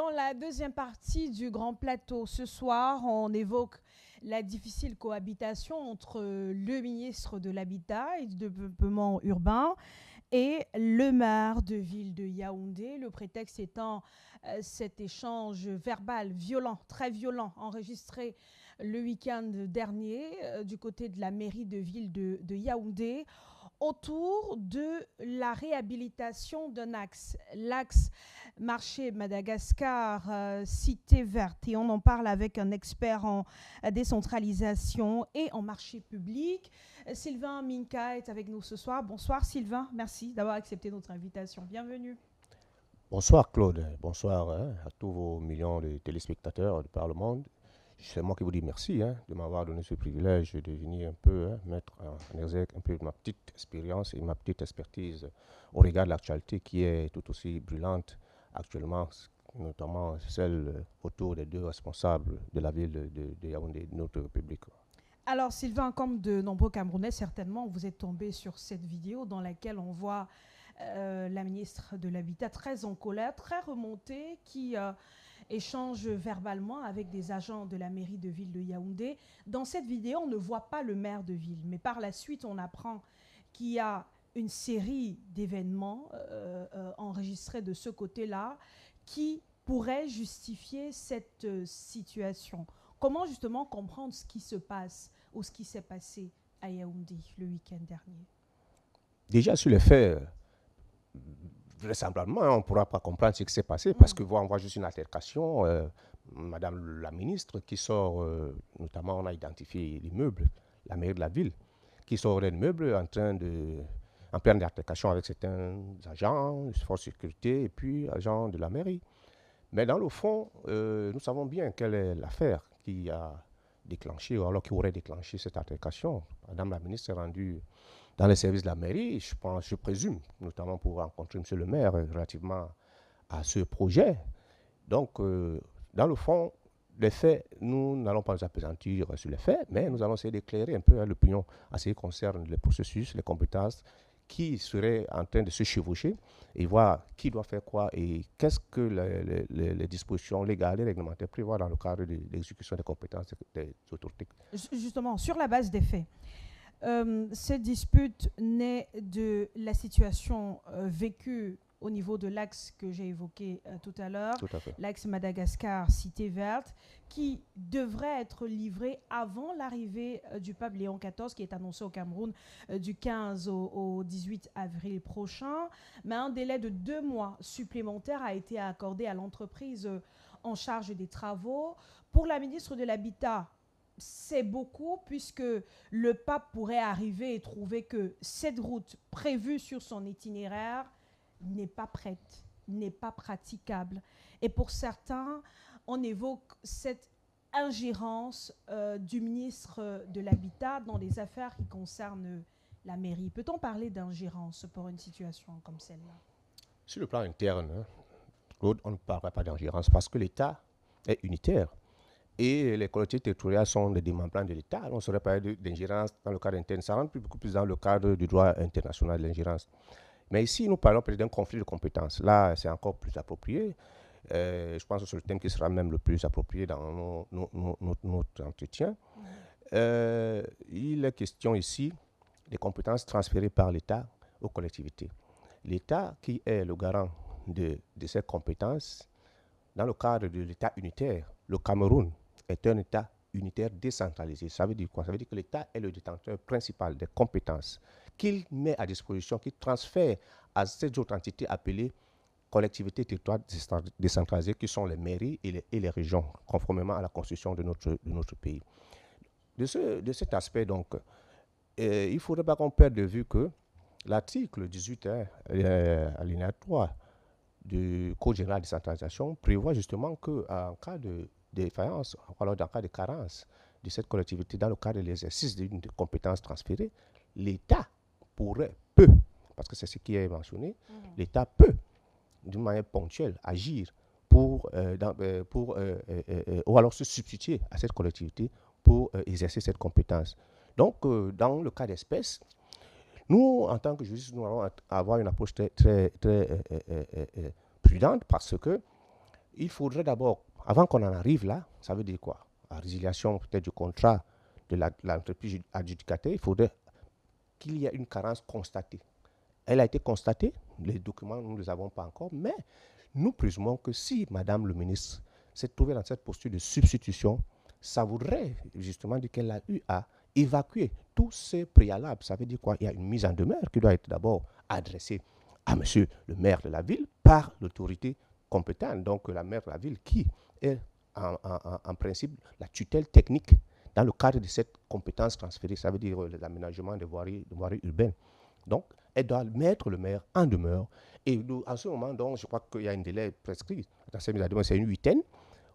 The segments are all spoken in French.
Dans la deuxième partie du Grand Plateau, ce soir, on évoque la difficile cohabitation entre le ministre de l'Habitat et du Développement urbain et le maire de ville de Yaoundé. Le prétexte étant cet échange verbal violent, très violent, enregistré le week-end dernier du côté de la mairie de ville de Yaoundé autour de la réhabilitation d'un axe, l'axe marché Madagascar, cité verte. Et on en parle avec un expert en décentralisation et en marché public. Sylvain Minka est avec nous ce soir. Bonsoir Sylvain, merci d'avoir accepté notre invitation. Bienvenue. Bonsoir Claude, bonsoir à tous vos millions de téléspectateurs de par le monde. C'est moi qui vous dis merci de m'avoir donné ce privilège de venir un peu mettre en exergue un peu ma petite expérience et ma petite expertise au regard de l'actualité qui est tout aussi brûlante actuellement, notamment celle autour des deux responsables de la ville de Yaoundé, de notre République. Alors Sylvain, comme de nombreux Camerounais, certainement, vous êtes tombé sur cette vidéo dans laquelle on voit la ministre de l'Habitat très en colère, très remontée, qui échange verbalement avec des agents de la mairie de ville de Yaoundé. Dans cette vidéo, on ne voit pas le maire de ville, mais par la suite, on apprend qu'il y a une série d'événements enregistrés de ce côté-là qui pourraient justifier cette situation. Comment justement comprendre ce qui se passe ou ce qui s'est passé à Yaoundé le week-end dernier? Déjà sur les faits, vraisemblablement, on ne pourra pas comprendre ce qui s'est passé parce que on voit juste une altercation. Madame la ministre qui sort, notamment on a identifié l'immeuble, la mairie de la ville, qui sort d'un immeuble en pleine altercation avec certains agents, forces de sécurité et puis agents de la mairie. Mais dans le fond, nous savons bien quelle est l'affaire qui a déclenché, ou alors qui aurait déclenché cette altercation. Madame la ministre est rendue dans les services de la mairie, je présume, notamment pour rencontrer M. le maire relativement à ce projet. Donc, dans le fond, les faits, nous n'allons pas nous appesantir sur les faits, mais nous allons essayer d'éclairer un peu l'opinion à ce qui concerne les processus, les compétences qui seraient en train de se chevaucher et voir qui doit faire quoi et qu'est-ce que les dispositions légales et réglementaires prévoient dans le cadre de l'exécution des compétences des autorités. Justement, sur la base des faits, cette dispute naît de la situation vécue au niveau de l'axe que j'ai évoqué tout à l'heure, Tout à fait. l'axe Madagascar, cité verte, qui devrait être livré avant l'arrivée du pape Léon XIV, qui est annoncé au Cameroun du 15 au 18 avril prochain. Mais un délai de 2 mois supplémentaires a été accordé à l'entreprise en charge des travaux. Pour la ministre de l'Habitat, c'est beaucoup puisque le pape pourrait arriver et trouver que cette route prévue sur son itinéraire n'est pas prête, n'est pas praticable. Et pour certains, on évoque cette ingérence du ministre de l'Habitat dans des affaires qui concernent la mairie. Peut-on parler d'ingérence pour une situation comme celle-là? Sur le plan interne, Claude, on ne parlera pas d'ingérence parce que l'État est unitaire. Et les collectivités territoriales sont des démembrements de l'État. On ne saurait parler d'ingérence dans le cadre interne. Ça rentre beaucoup plus dans le cadre du droit international de l'ingérence. Mais ici, nous parlons peut-être d'un conflit de compétences. Là, c'est encore plus approprié. Je pense que c'est le thème qui sera même le plus approprié dans notre entretien. Il est question ici des compétences transférées par l'État aux collectivités. L'État, qui est le garant de ces compétences, dans le cadre de l'État unitaire, le Cameroun est un État unitaire décentralisé. Ça veut dire quoi? Ça veut dire que l'État est le détenteur principal des compétences qu'il met à disposition, qu'il transfère à ces autres entités appelées collectivités territoriales décentralisées, qui sont les mairies et les régions, conformément à la constitution de notre pays. De cet aspect, donc, il ne faudrait pas qu'on perde de vue que l'article 18, alinéa 3 du Code général de décentralisation prévoit justement qu'en cas de défaillance, alors en cas de carence de cette collectivité dans le cadre de l'exercice d'une compétence transférée, l'État peut, parce que c'est ce qui est mentionné, l'État peut, d'une manière ponctuelle, agir ou alors se substituer à cette collectivité pour exercer cette compétence. Donc, dans le cas d'espèce, nous, en tant que juristes, nous allons avoir une approche très prudente parce que il faudrait d'abord, avant qu'on en arrive là, ça veut dire quoi? La résiliation peut-être du contrat de l'entreprise adjudicataire, il faudrait qu'il y ait une carence constatée. Elle a été constatée, les documents, nous ne les avons pas encore, mais nous présumons que si Madame le ministre s'est trouvée dans cette posture de substitution, ça voudrait justement dire qu'elle a eu à évacuer tous ces préalables. Ça veut dire quoi? Il y a une mise en demeure qui doit être d'abord adressée à monsieur le maire de la ville par l'autorité compétente, donc la maire de la ville qui est en principe la tutelle technique dans le cadre de cette compétence transférée, ça veut dire l'aménagement des voiries urbaines. Donc, elle doit mettre le maire en demeure. Et en ce moment, donc, je crois qu'il y a un délai prescrit. Dans cette mise en demeure, c'est une huitaine.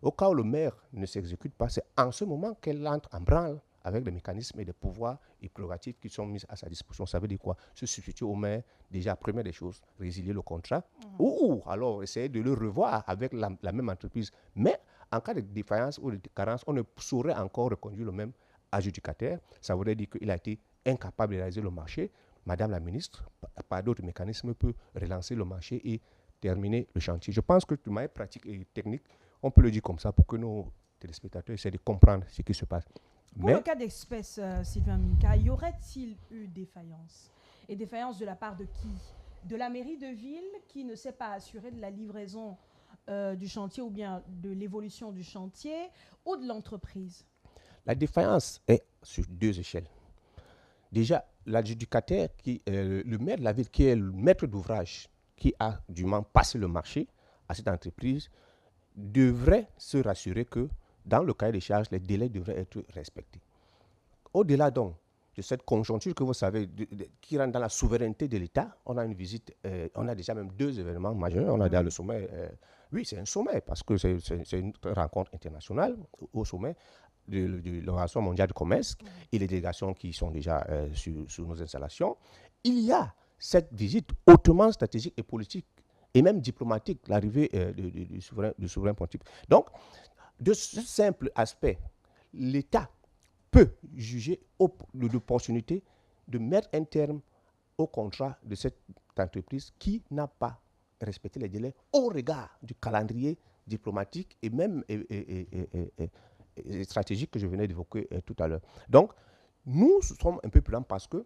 Au cas où le maire ne s'exécute pas, c'est en ce moment qu'elle entre en branle avec les mécanismes et les pouvoirs et prérogatives qui sont mis à sa disposition. Ça veut dire quoi? Se substituer au maire, déjà, première des choses, résilier le contrat, ou alors essayer de le revoir avec la même entreprise. Mais en cas de défaillance ou de carence, on ne saurait encore reconduire le même adjudicataire. Ça voudrait dire qu'il a été incapable de réaliser le marché. Madame la ministre, par d'autres mécanismes, peut relancer le marché et terminer le chantier. Je pense que de manière pratique et technique, on peut le dire comme ça pour que nos téléspectateurs essaient de comprendre ce qui se passe. Pour le cas d'espèce, Sylvain Minka, y aurait-il eu défaillance? Et défaillance de la part de qui? De la mairie de ville qui ne s'est pas assurée de la livraison du chantier ou bien de l'évolution du chantier ou de l'entreprise? La défaillance est sur deux échelles. Déjà, l'adjudicataire, le maire de la ville, qui est le maître d'ouvrage, qui a dûment passé le marché à cette entreprise, devrait se rassurer que dans le cahier des charges, les délais devraient être respectés. Au-delà donc de cette conjoncture que vous savez, qui rentre dans la souveraineté de l'État, on a une visite, on a déjà même deux événements majeurs. On a déjà le sommet, oui, c'est un sommet parce que c'est une rencontre internationale au sommet de l'Organisation mondiale du commerce et les délégations qui sont déjà sur nos installations. Il y a cette visite hautement stratégique et politique et même diplomatique, l'arrivée du souverain pontife. Donc, de ce simple aspect, l'État peut juger de l'opportunité de mettre un terme au contrat de cette entreprise qui n'a pas respecté les délais au regard du calendrier diplomatique et même stratégique que je venais d'évoquer tout à l'heure. Donc, nous sommes un peu prudents parce que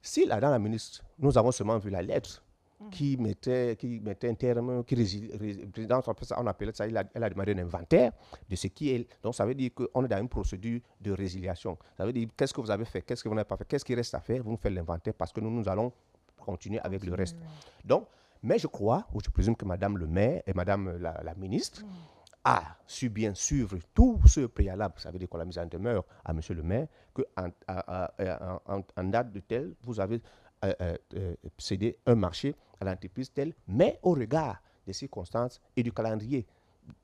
si dans la ministre, nous avons seulement vu la lettre qui mettait un terme, on appelait ça, elle a demandé un inventaire de ce qui est. Donc, ça veut dire qu'on est dans une procédure de résiliation. Ça veut dire, qu'est-ce que vous avez fait, qu'est-ce que vous n'avez pas fait, qu'est-ce qui reste à faire, vous nous faites l'inventaire parce que nous allons continuer avec le reste. Donc, mais je crois, ou je présume que Madame le maire et Madame la ministre a su bien suivre tout ce préalable, ça veut dire qu'on l'a mis en demeure à Monsieur le maire, qu'en date de tel, vous avez cédé un marché à l'entreprise telle, mais au regard des circonstances et du calendrier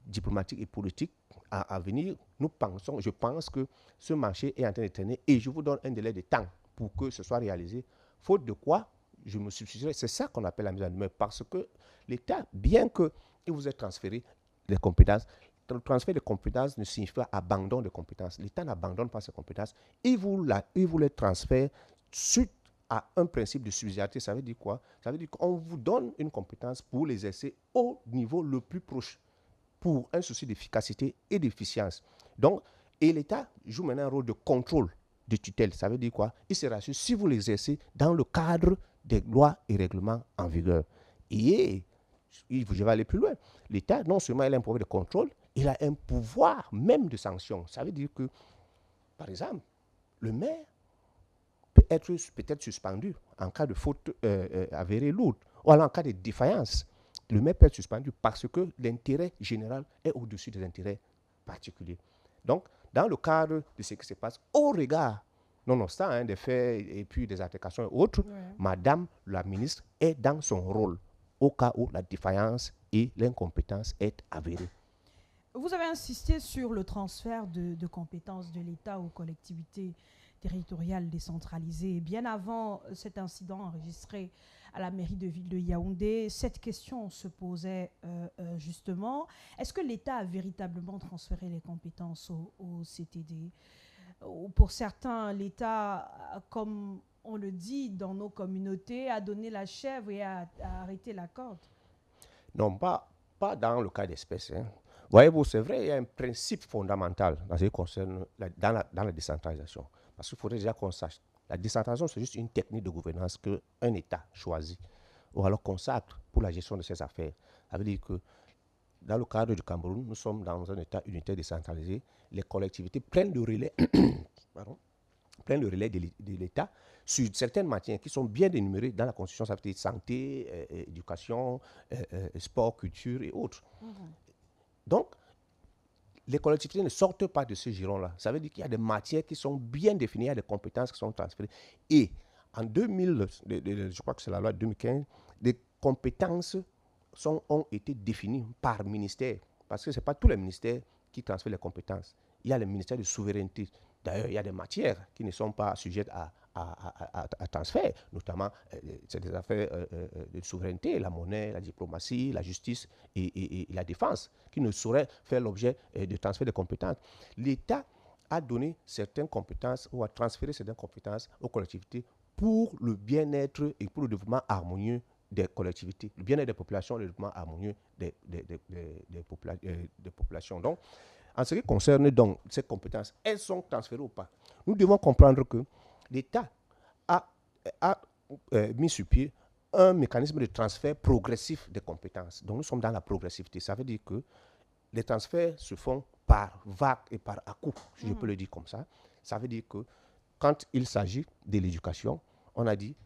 diplomatique et politique à venir, je pense que ce marché est en train de traîner et je vous donne un délai de temps pour que ce soit réalisé, faute de quoi je me substituerai. C'est ça qu'on appelle la mise en demeure, parce que l'État, bien qu'il vous ait transféré les compétences, le transfert de compétences ne signifie pas abandon de compétences. L'État n'abandonne pas ses compétences, il vous les transfère suite à un principe de subsidiarité. Ça veut dire quoi? Ça veut dire qu'on vous donne une compétence pour l'exercer au niveau le plus proche, pour un souci d'efficacité et d'efficience. Donc, et l'État joue maintenant un rôle de contrôle, de tutelle. Ça veut dire quoi? Il se rassure si vous l'exercez dans le cadre des lois et règlements en vigueur. Et je vais aller plus loin. L'État, non seulement il a un pouvoir de contrôle, il a un pouvoir même de sanction. Ça veut dire que, par exemple, le maire peut être suspendu en cas de faute avérée lourde, ou alors en cas de défaillance. Le maire peut être suspendu parce que l'intérêt général est au-dessus des intérêts particuliers. Donc, dans le cadre de ce qui se passe, au regard, nonobstant des faits et puis des altercations et autres, Madame la ministre est dans son rôle au cas où la défaillance et l'incompétence est avérée. Vous avez insisté sur le transfert de compétences de l'État aux collectivités territoriales décentralisées. Bien avant cet incident enregistré à la mairie de ville de Yaoundé, cette question se posait justement. Est-ce que l'État a véritablement transféré les compétences au CTD? Pour certains, l'État, comme on le dit dans nos communautés, a donné la chèvre et a arrêté la corde. Non, pas dans le cas d'espèce. Voyez-vous, c'est vrai, il y a un principe fondamental dans ce qui concerne dans la décentralisation. Parce qu'il faudrait déjà qu'on sache. La décentralisation, c'est juste une technique de gouvernance qu'un État choisit ou alors consacre pour la gestion de ses affaires. Ça veut dire que dans le cadre du Cameroun, nous sommes dans un État unitaire décentralisé. Les collectivités prennent le relais, pardon, prennent le relais de l'État sur certaines matières qui sont bien énumérées dans la Constitution, ça veut dire santé, éducation, sport, culture et autres. Donc, les collectivités ne sortent pas de ce giron-là. Ça veut dire qu'il y a des matières qui sont bien définies, il y a des compétences qui sont transférées. Et en 2000, je crois que c'est la loi de 2015, des compétences ont été définies par ministère. Parce que ce n'est pas tous les ministères qui transfèrent les compétences. Il y a le ministère de souveraineté. D'ailleurs, il y a des matières qui ne sont pas sujettes à transfert, notamment c'est des affaires de souveraineté, la monnaie, la diplomatie, la justice et la défense, qui ne sauraient faire l'objet de transfert de compétences. L'État a donné certaines compétences ou a transféré certaines compétences aux collectivités pour le bien-être et pour le développement harmonieux des collectivités, le bien-être des populations, le développement harmonieux des populations. Donc, en ce qui concerne donc ces compétences, elles sont transférées ou pas? Nous devons comprendre que l'État a mis sur pied un mécanisme de transfert progressif des compétences. Donc nous sommes dans la progressivité. Ça veut dire que les transferts se font par vague et par à-coup, si je peux le dire comme ça. Ça veut dire que quand il s'agit de l'éducation, on a dit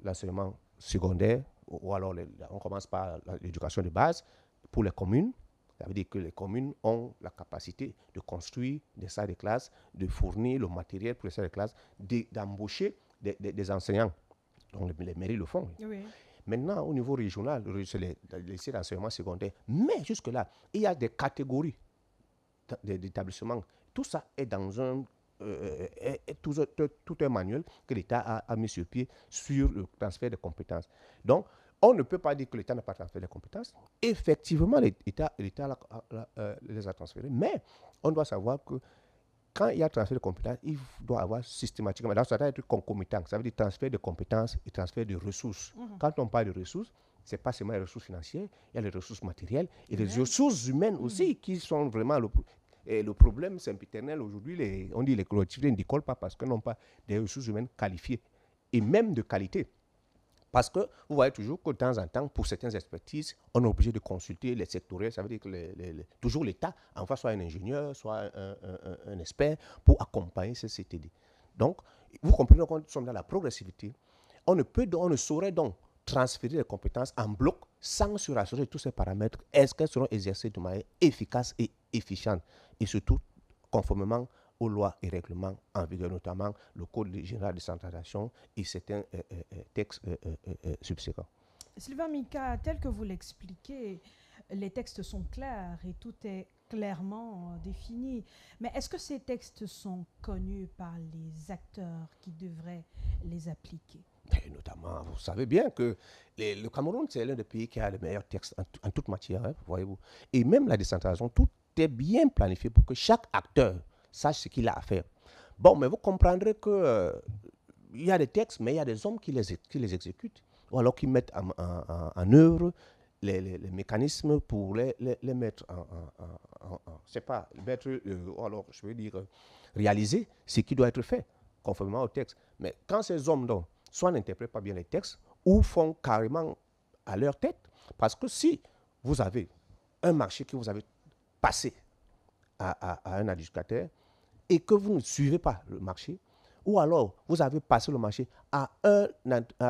l'enseignement secondaire, ou alors on commence par l'éducation de base pour les communes. Ça veut dire que les communes ont la capacité de construire des salles de classe, de fournir le matériel pour les salles de classe, d'embaucher des enseignants. Donc les mairies le font. Oui. Maintenant, au niveau régional, c'est les lycées d'enseignement secondaire. Mais jusque-là, il y a des catégories d'établissements. Tout ça est dans tout un manuel que l'État a mis sur pied sur le transfert de compétences. Donc, on ne peut pas dire que l'État n'a pas transféré les compétences. Effectivement, l'État les a transférées, mais on doit savoir que quand il y a transfert de compétences, il doit avoir systématiquement, ça doit être concomitant, ça veut dire transfert de compétences et transfert de ressources. Quand on parle de ressources, ce n'est pas seulement les ressources financières, il y a les ressources matérielles et les ressources humaines aussi qui sont vraiment le problème sempiternel aujourd'hui. On dit que les collectivités ne décollent pas parce qu'elles n'ont pas des ressources humaines qualifiées et même de qualité. Parce que vous voyez toujours que de temps en temps, pour certaines expertises, on est obligé de consulter les sectoriels. Ça veut dire que toujours l'État envoie soit un ingénieur, soit un expert pour accompagner ces CTD. Donc, vous comprenez qu'on sommes dans la progressivité. On ne saurait donc transférer les compétences en bloc sans se rassurer de tous ces paramètres. Est-ce qu'elles seront exercées de manière efficace et efficiente? Et surtout, conformément aux lois et règlements en vigueur, notamment le Code général de décentralisation et certains textes subséquents. Sylvain Mika, tel que vous l'expliquez, les textes sont clairs et tout est clairement défini. Mais est-ce que ces textes sont connus par les acteurs qui devraient les appliquer? Et notamment, vous savez bien que le Cameroun, c'est l'un des pays qui a les meilleurs textes en toute matière, hein, voyez-vous. Et même la décentralisation, tout est bien planifié pour que chaque acteur sache ce qu'il a à faire. Bon, mais vous comprendrez que il y a des textes, mais il y a des hommes qui les exécutent, ou alors qui mettent en œuvre les mécanismes pour les mettre c'est pas, mettre, ou alors, je veux dire, réaliser ce qui doit être fait, conformément au texte. Mais quand ces hommes, donc, soit n'interprètent pas bien les textes, ou font carrément à leur tête, parce que si vous avez un marché que vous avez passé à un adjudicateur, et que vous ne suivez pas le marché, ou alors vous avez passé le marché à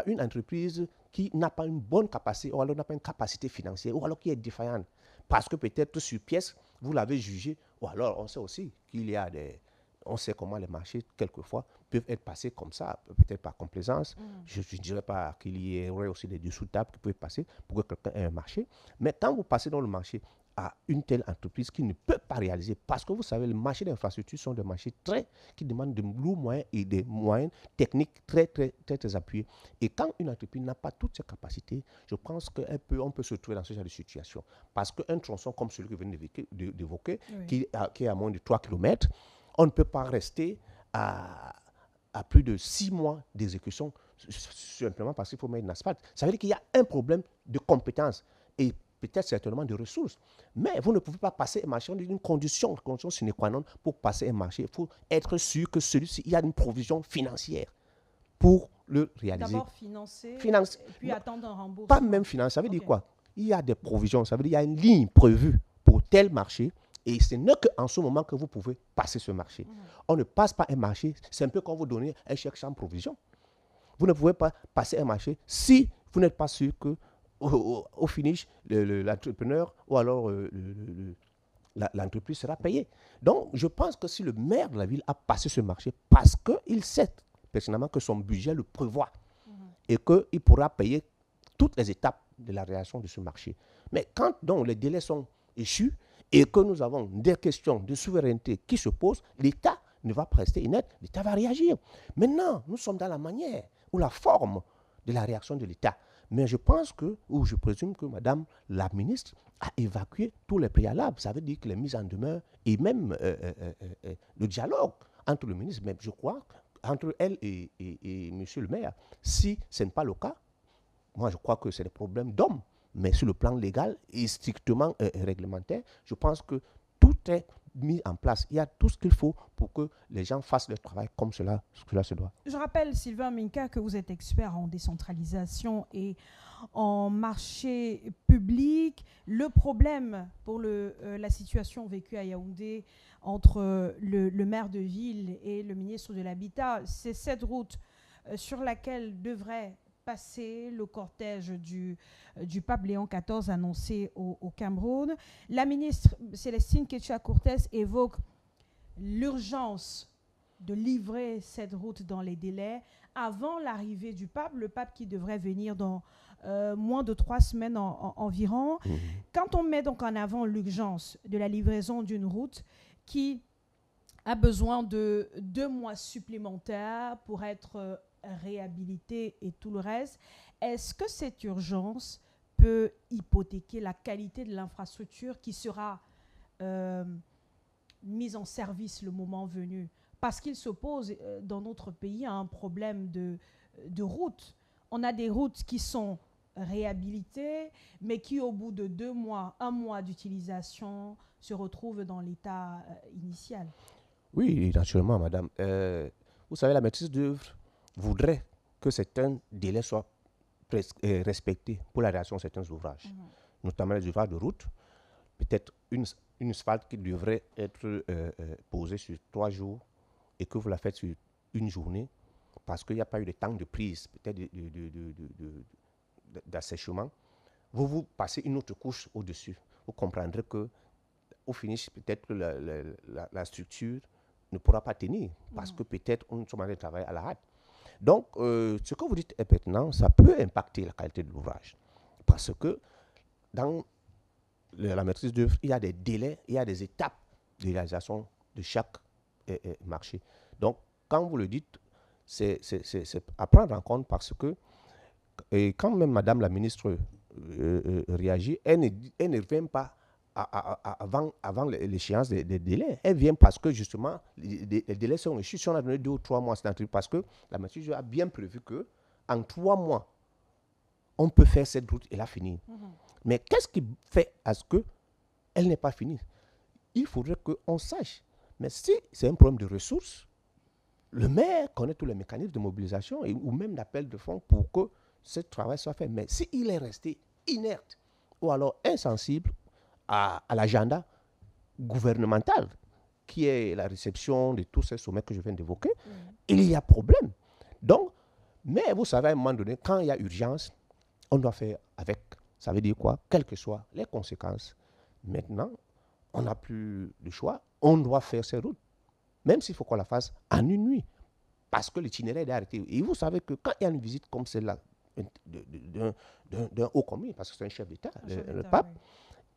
une entreprise qui n'a pas une bonne capacité, ou alors n'a pas une capacité financière, ou alors qui est défaillante, parce que peut-être sur pièce, vous l'avez jugé, ou alors on sait aussi qu'il y a on sait comment les marchés, quelquefois, peuvent être passés comme ça, peut-être par complaisance. Je ne dirais pas qu'il y aurait aussi des dessous-tables qui peuvent passer pour que quelqu'un ait un marché. Mais quand vous passez dans le marché à une telle entreprise qui ne peut pas réaliser, parce que vous savez, les marchés d'infrastructure sont des marchés qui demandent de lourds moyens et des moyens techniques très appuyés. Et quand une entreprise n'a pas toutes ses capacités, je pense qu'on peut se trouver dans ce genre de situation. Parce qu'un tronçon comme celui que vous venez d'évoquer, oui, qui est à moins de 3 km, on ne peut pas rester à plus de 6 mois d'exécution simplement parce qu'il faut mettre une asphalte. Ça veut dire qu'il y a un problème de compétence. Et peut-être certainement de ressources. Mais vous ne pouvez pas passer un marché d'une condition sine qua non pour passer un marché. Il faut être sûr que celui-ci, il y a une provision financière pour le réaliser. D'abord financer, puis attendre un remboursement. Pas même financer, ça veut dire quoi? Il y a des provisions, ça veut dire qu'il y a une ligne prévue pour tel marché et ce n'est qu'en ce moment que vous pouvez passer ce marché. On ne passe pas un marché, c'est un peu comme vous donner un chèque sans provision. Vous ne pouvez pas passer un marché si vous n'êtes pas sûr que au finish, l'entrepreneur ou alors l'entreprise sera payée. Donc, je pense que si le maire de la ville a passé ce marché parce qu'il sait personnellement que son budget le prévoit et qu'il pourra payer toutes les étapes de la réalisation de ce marché. Mais quand donc les délais sont échus et que nous avons des questions de souveraineté qui se posent, l'État ne va pas rester inerte, l'État va réagir. Maintenant, nous sommes dans la manière ou la forme de la réaction de l'État. Mais je pense que, ou je présume que Madame la ministre a évacué tous les préalables. Ça veut dire que les mises en demeure et même le dialogue entre le ministre, même je crois, entre elle et monsieur le maire, si ce n'est pas le cas, moi je crois que c'est des problèmes d'hommes. Mais sur le plan légal et strictement réglementaire, je pense que tout est mis en place. Il y a tout ce qu'il faut pour que les gens fassent leur travail comme cela se doit. Je rappelle, Sylvain Minka, que vous êtes expert en décentralisation et en marché public. Le problème pour la situation vécue à Yaoundé entre le maire de ville et le ministre de l'Habitat, c'est cette route sur laquelle devrait passer le cortège du pape Léon XIV annoncé au Cameroun. La ministre Célestine Ketcha-Cortez évoque l'urgence de livrer cette route dans les délais avant l'arrivée du pape, le pape qui devrait venir dans moins de 3 semaines environ. Quand on met donc en avant l'urgence de la livraison d'une route qui a besoin de 2 mois supplémentaires pour être réhabilité et tout le reste, est-ce que cette urgence peut hypothéquer la qualité de l'infrastructure qui sera mise en service le moment venu? Parce qu'il s'oppose dans notre pays à un problème de route. On a des routes qui sont réhabilitées, mais qui au bout de 2 mois, 1 mois d'utilisation, se retrouvent dans l'état initial. Oui, naturellement, madame. Vous savez, la maîtrise d'œuvre voudrait que certains délais soient respectés pour la réalisation de certains ouvrages, notamment les ouvrages de route. Peut-être une asphalte qui devrait être posée sur 3 jours et que vous la faites sur 1 journée parce qu'il n'y a pas eu de temps de prise, peut-être d'assèchement. Vous passez une autre couche au-dessus. Vous comprendrez que au finish, peut-être la structure ne pourra pas tenir parce que peut-être on sommes en train de travailler à la hâte. Donc, ce que vous dites est pertinent, ça peut impacter la qualité de l'ouvrage. Parce que dans la maîtrise d'œuvre, il y a des délais, il y a des étapes de réalisation de chaque marché. Donc, quand vous le dites, c'est à prendre en compte parce que quand même Madame la ministre réagit, elle ne vient pas avant l'échéance des délais. Elle vient parce que justement, les délais sont échus. Si on a donné 2 ou 3 mois, c'est parce que la maîtrise a bien prévu qu'en 3 mois, on peut faire cette route et la finir. Mais qu'est-ce qui fait à ce qu'elle n'est pas finie? Il faudrait qu'on sache. Mais si c'est un problème de ressources, le maire connaît tous les mécanismes de mobilisation ou même d'appel de fonds pour que ce travail soit fait. Mais s'il est resté inerte ou alors insensible à l'agenda gouvernemental, qui est la réception de tous ces sommets que je viens d'évoquer, il y a problème. Donc, mais vous savez, à un moment donné, quand il y a urgence, on doit faire avec. Ça veut dire quoi? Quelles que soient les conséquences. Maintenant, on n'a plus de choix. On doit faire ces routes. Même s'il faut qu'on la fasse en 1 nuit. Parce que l'itinéraire est arrêté. Et vous savez que quand il y a une visite comme celle-là, d'un haut commis, parce que c'est un chef d'État, le pape, oui,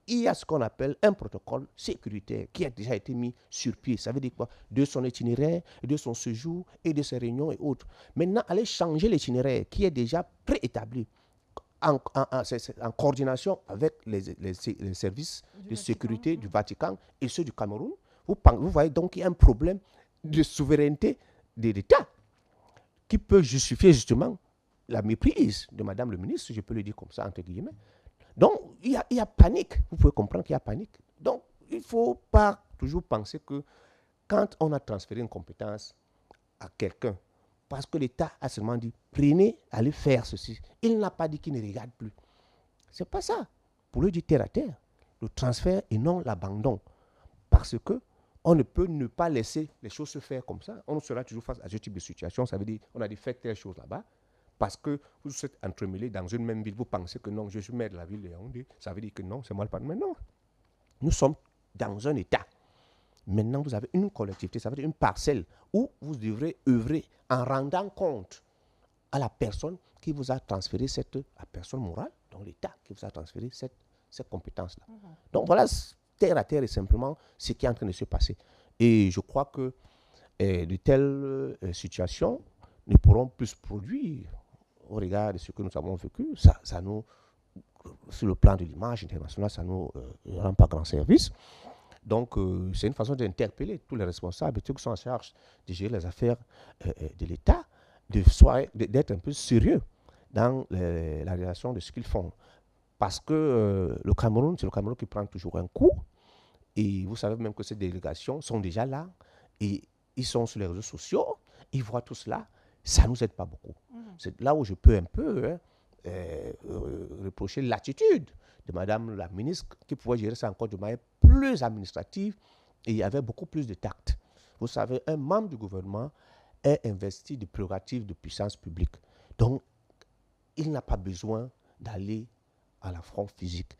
il y a ce qu'on appelle un protocole sécuritaire qui a déjà été mis sur pied. Ça veut dire quoi? De son itinéraire, de son séjour et de ses réunions et autres. Maintenant, aller changer l'itinéraire qui est déjà préétabli en coordination avec les services de sécurité du Vatican et ceux du Cameroun. Vous voyez donc qu'il y a un problème de souveraineté de l'État qui peut justifier justement la méprise de Madame le ministre, je peux le dire comme ça, entre guillemets. Donc, il y a panique. Vous pouvez comprendre qu'il y a panique. Donc, il ne faut pas toujours penser que quand on a transféré une compétence à quelqu'un, parce que l'État a seulement dit, prenez, allez faire ceci. Il n'a pas dit qu'il ne regarde plus. Ce n'est pas ça. Pour lui dire terre à terre, le transfert et non l'abandon. Parce que on ne peut ne pas laisser les choses se faire comme ça. On sera toujours face à ce type de situation. Ça veut dire on a dit faites telle chose là-bas. Parce que vous êtes entremêlés dans une même ville, vous pensez que non, je suis maire de la ville de Yaoundé. Ça veut dire que non, c'est mal pas. Mais non, nous sommes dans un État. Maintenant, vous avez une collectivité, ça veut dire une parcelle où vous devrez œuvrer en rendant compte à la personne qui vous a transféré la personne morale, donc l'État qui vous a transféré cette compétence-là. Donc voilà, terre à terre est simplement ce qui est en train de se passer. Et je crois que de telles situations ne pourront plus se produire au regard de ce que nous avons vécu. Ça nous, sur le plan de l'image internationale, ça ne nous rend pas grand service. Donc, c'est une façon d'interpeller tous les responsables, tous qui sont en charge de gérer les affaires de l'État, d'être un peu sérieux dans la réalisation de ce qu'ils font. Parce que le Cameroun, c'est le Cameroun qui prend toujours un coup. Et vous savez même que ces délégations sont déjà là. Et ils sont sur les réseaux sociaux. Ils voient tout cela. Ça ne nous aide pas beaucoup. C'est là où je peux un peu reprocher l'attitude de Madame la ministre qui pouvait gérer ça encore de manière plus administrative et il y avait beaucoup plus de tact. Vous savez, un membre du gouvernement est investi de prérogatives de puissance publique. Donc, il n'a pas besoin d'aller à la front physique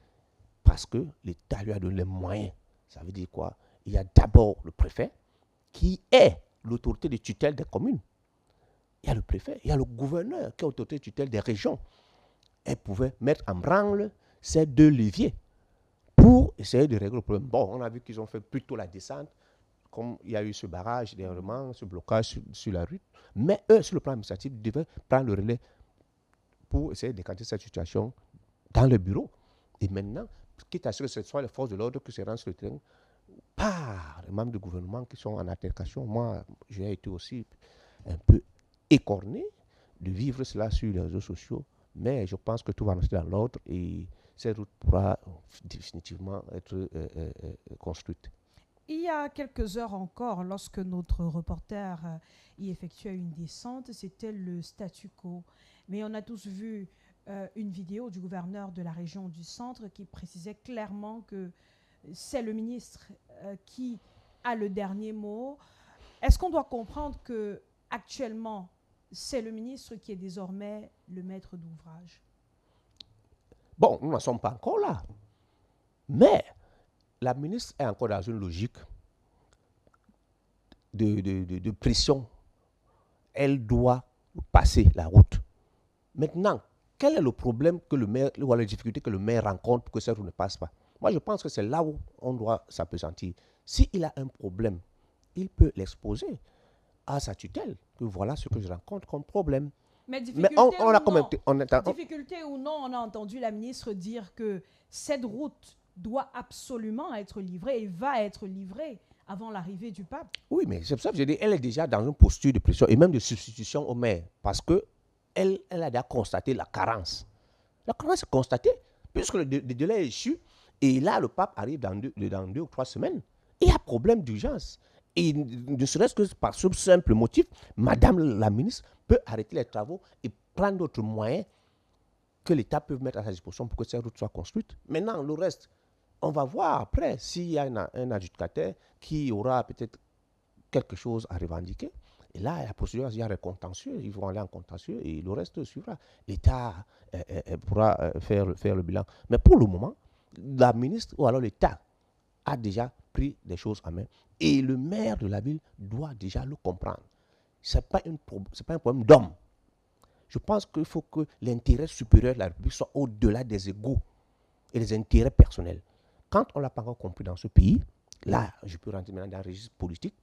parce que l'État lui a donné les moyens. Ça veut dire quoi? Il y a d'abord le préfet qui est l'autorité de tutelle des communes. Il y a le préfet, il y a le gouverneur qui est l'autorité de tutelle des régions. Elle pouvait mettre en branle ces deux leviers pour essayer de régler le problème. Bon, on a vu qu'ils ont fait plutôt la descente, comme il y a eu ce barrage dernièrement, ce blocage sur la rue. Mais eux, sur le plan administratif, devaient prendre le relais pour essayer de décanter cette situation dans le bureau. Et maintenant, quitte à ce que ce soit les forces de l'ordre qui se rendent sur le terrain, par les membres du gouvernement qui sont en altercation, moi, j'ai été aussi un peu écorné de vivre cela sur les réseaux sociaux. Mais je pense que tout va rester dans l'ordre et cette route pourra définitivement être construite. Il y a quelques heures encore, lorsque notre reporter y effectuait une descente, c'était le statu quo. Mais on a tous vu une vidéo du gouverneur de la région du centre qui précisait clairement que c'est le ministre qui a le dernier mot. Est-ce qu'on doit comprendre que actuellement c'est le ministre qui est désormais le maître d'ouvrage? Bon, nous n'en sommes pas encore là. Mais la ministre est encore dans une logique de pression. Elle doit passer la route. Maintenant, quel est le problème que le maire, ou la difficulté que le maire rencontre pour que cette route ne passe pas? Moi, je pense que c'est là où on doit s'appesantir. S'il a un problème, il peut l'exposer à sa tutelle, que voilà ce que je rencontre comme problème. Mais difficulté ou non, on a entendu la ministre dire que cette route doit absolument être livrée et va être livrée avant l'arrivée du pape. Oui, mais c'est pour ça que je dis, elle est déjà dans une posture de pression et même de substitution au maire, parce qu'elle a déjà constaté la carence. La carence est constatée, puisque le délai est échu, et là, le pape arrive dans 2 ou 3 semaines. Il y a problème d'urgence. Et ne serait-ce que par ce simple motif, Madame la ministre peut arrêter les travaux et prendre d'autres moyens que l'État peut mettre à sa disposition pour que cette route soit construite. Maintenant, le reste, on va voir après s'il y a un adjudicataire qui aura peut-être quelque chose à revendiquer. Et là, la procédure, il y a un contentieux, ils vont aller en contentieux et le reste suivra. L'État pourra faire le bilan. Mais pour le moment, la ministre ou alors l'État a déjà pris des choses en main. Et le maire de la ville doit déjà le comprendre. Ce n'est pas un problème d'homme. Je pense qu'il faut que l'intérêt supérieur de la République soit au-delà des égos et des intérêts personnels. Quand on ne l'a pas encore compris dans ce pays, là, je peux rentrer maintenant dans le registre politique,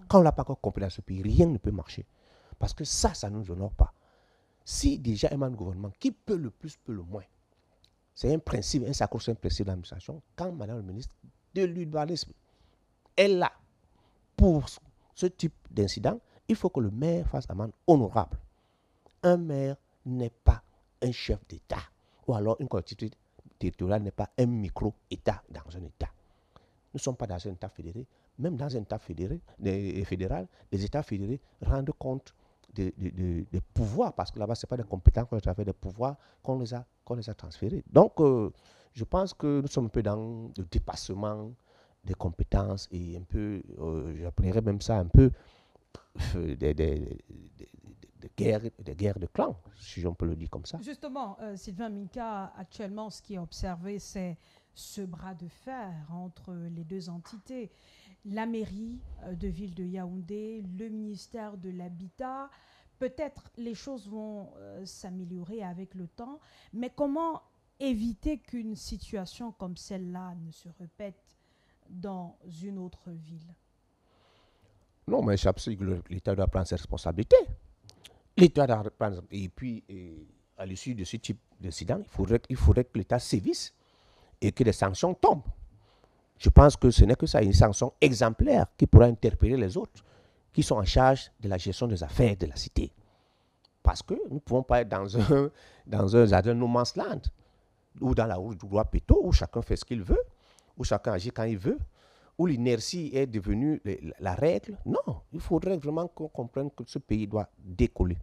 quand on ne l'a pas encore compris dans ce pays, rien ne peut marcher. Parce que ça ne nous honore pas. Si déjà un membre du gouvernement, qui peut le plus, peut le moins, c'est un principe, un sacro-saint principe de l'administration, quand Madame la ministre de l'urbanisme est là pour ce type d'incident, il faut que le maire fasse amende honorable. Un maire n'est pas un chef d'État ou alors une collectivité territorial n'est pas un micro-État dans un État. Nous ne sommes pas dans un État fédéré. Même dans un État fédéral, les États fédérés rendent compte des pouvoirs, parce que là-bas, ce n'est pas des compétences qu'on a transférées, des pouvoirs qu'on les a transférés. Donc, je pense que nous sommes un peu dans le dépassement des compétences et un peu, j'appellerais même ça un peu des guerres de clans, si on peut le dire comme ça. Justement, Sylvain Minka, actuellement, ce qui est observé, c'est ce bras de fer entre les deux entités. La mairie de ville de Yaoundé, le ministère de l'Habitat. Peut-être les choses vont s'améliorer avec le temps, mais comment éviter qu'une situation comme celle-là ne se répète dans une autre ville? Non, mais je pense que l'État doit prendre ses responsabilités. L'État doit prendre, et puis, à l'issue de ce type d'incident, il faudrait que l'État sévisse et que des sanctions tombent. Je pense que ce n'est que ça, une sanction exemplaire qui pourra interpeller les autres qui sont en charge de la gestion des affaires de la cité. Parce que nous ne pouvons pas être dans un no man's land, ou dans la route du roi Péto, où chacun fait ce qu'il veut, où chacun agit quand il veut, où l'inertie est devenue la règle. Non, il faudrait vraiment qu'on comprenne que ce pays doit décoller.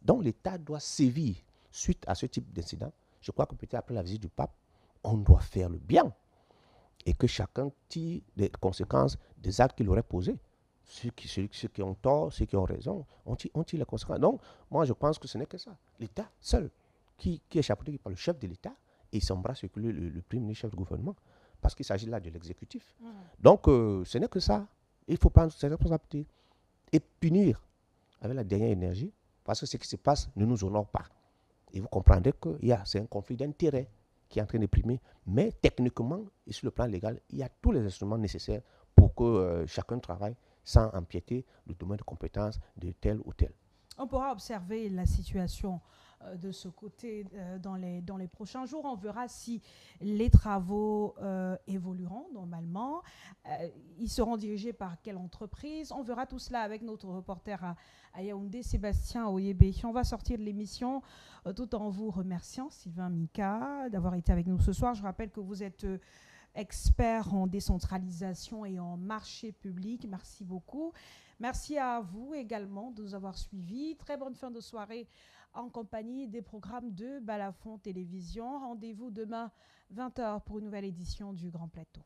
Donc l'État doit sévir suite à ce type d'incident. Je crois que peut-être après la visite du pape, on doit faire le bien et que chacun tire les conséquences des actes qu'il aurait posés. Ceux qui ont tort, ceux qui ont raison, on tire les conséquences. Donc, moi, je pense que ce n'est que ça. L'État seul, qui est chapeauté par le chef de l'État, et son bras sur le premier ministre chef du gouvernement, parce qu'il s'agit là de l'exécutif. Donc, ce n'est que ça. Il faut prendre ses responsabilités et punir avec la dernière énergie, parce que ce qui se passe ne nous honore pas. Et vous comprendrez que c'est un conflit d'intérêts qui est en train de primer, mais techniquement et sur le plan légal, il y a tous les instruments nécessaires pour que chacun travaille sans empiéter le domaine de compétences de tel ou tel. On pourra observer la situation de ce côté dans les prochains jours. On verra si les travaux évolueront normalement. Ils seront dirigés par quelle entreprise? On verra tout cela avec notre reporter à Yaoundé, Sébastien Oyebe. On va sortir de l'émission tout en vous remerciant, Sylvain Minka, d'avoir été avec nous ce soir. Je rappelle que vous êtes expert en décentralisation et en marché public. Merci beaucoup. Merci à vous également de nous avoir suivis. Très bonne fin de soirée en compagnie des programmes de Balafon Télévision. Rendez-vous demain 20h pour une nouvelle édition du Grand Plateau.